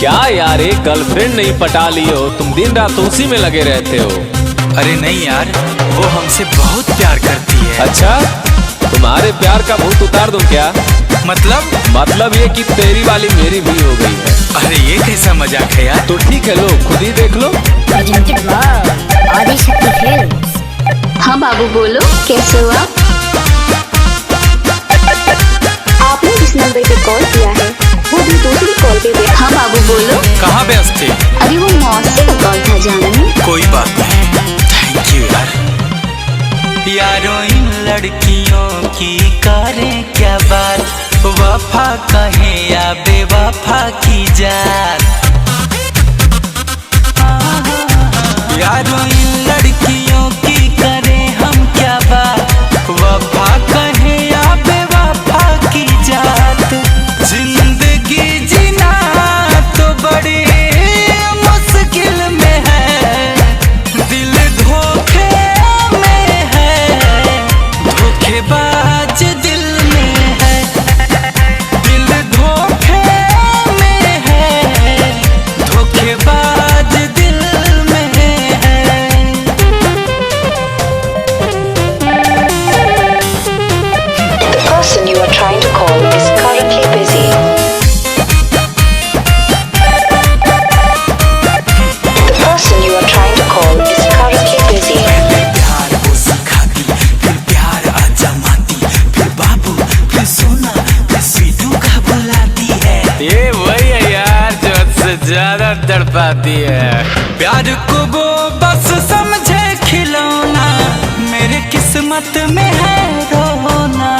क्या यार, एक गर्लफ्रेंड नहीं पटा ली हो तुम, दिन रात उसी में लगे रहते हो। अरे नहीं यार, वो हमसे बहुत प्यार करती है। अच्छा, तुम्हारे प्यार का भूत उतार दूं क्या? मतलब ये कि तेरी वाली मेरी भी हो गई है। अरे ये कैसा मजाक है यार। तो ठीक है, लो खुद ही देख लो। हाँ बाबू बोलो, कैसे हो आप? आपने जिस नंबर पे कॉल किया है वो भी दूसरी कॉल पे व्यस्त। हाँ बाबू बोलो। कहाँ व्यस्त थे? अरे वो मौसी का कॉल था जानू। कोई बात नहीं, थैंक यू यार। यारों इन लड़कियों की करें क्या बात, वफा कहें या बेवफा की जात। यारों इन लड़कियों की करें हम क्या बात, वफा कहें या बेवफा की जात। जिंदगी जीना तो बड़ी मुश्किल में है, दिल धोखे में है, धोखेबाज दिल में है, दिल धोखे में है, धोखेबाज दिल में है। The person you are trying to call is currently busy. The person you are trying to call is currently busy. प्यार वो सिखाती, फिर प्यार आजमाती, फिर बाबू, फिर सोना, फिर सीधू का बुलाती है। ये वही है यार जो से ज्यादा तड़पाती है। प्यार को वो बस समझे खिलौना, मेरे किस्मत में है रोना।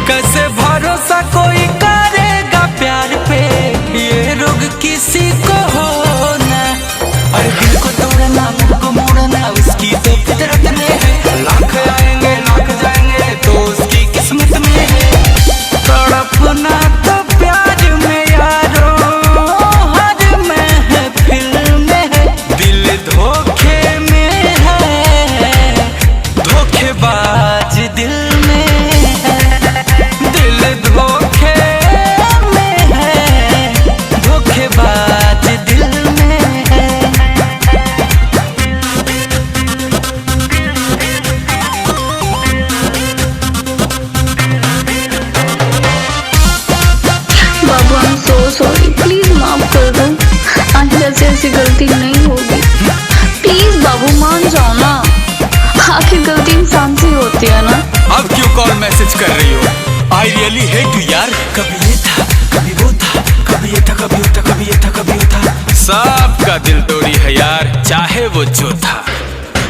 कैसे भरोसा कोई करेगा प्यार पे, ये रोग किसी को होना। अरे दिल को तोड़ना, मुझ को मोड़ना, उसकी तो फितरत में है। लाख आएंगे लाख जाएंगे तो उसकी किस्मत में है। तड़पना तो प्यार में यारो हर महफिल में है, दिल धोखे में है, धोखेबाज दिल में है, दिल धोखे में है, धोखेबाज दिल में है। बाबू I am so sorry, please माफ कर दो। आगे से ऐसी गलती नहीं होगी। प्लीज बाबू मान जाओ ना, आखिर गलती इंसान से होती है ना। अब क्यों कॉल मैसेज कर रही हो? आई रियली हेट यू यार। कभी ये था, कभी वो था, कभी ये था, कभी वो था, कभी ये था, कभी वो था। सबका दिल तोड़ी है यार, चाहे वो जो था।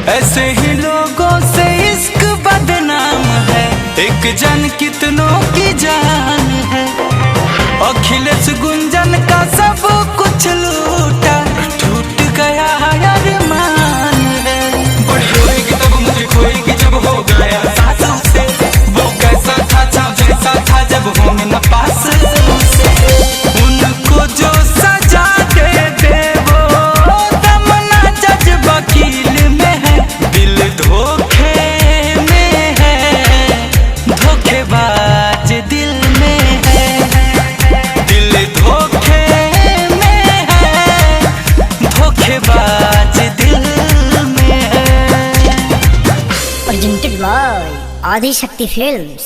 ऐसे ही लोगों से इश्क बदनाम है, एक जन कितनों की जान है। अखिलेश गुंजन का सब कुछ लूटा, टूट गया अरमान है। बड़ी होएगी तब मुझे खोएगी जब हो गया सासों से, वो कैसा था छाव जैसा था जब हो मैं न पास से। उनको जो सजा दे वो तमन्ना जज वकील में है, दिल धोखे में है, धोखेबाज दिल में है, दिल धोखे में है, धोखेबाज दिल में है। presented by Adi Shakti Films।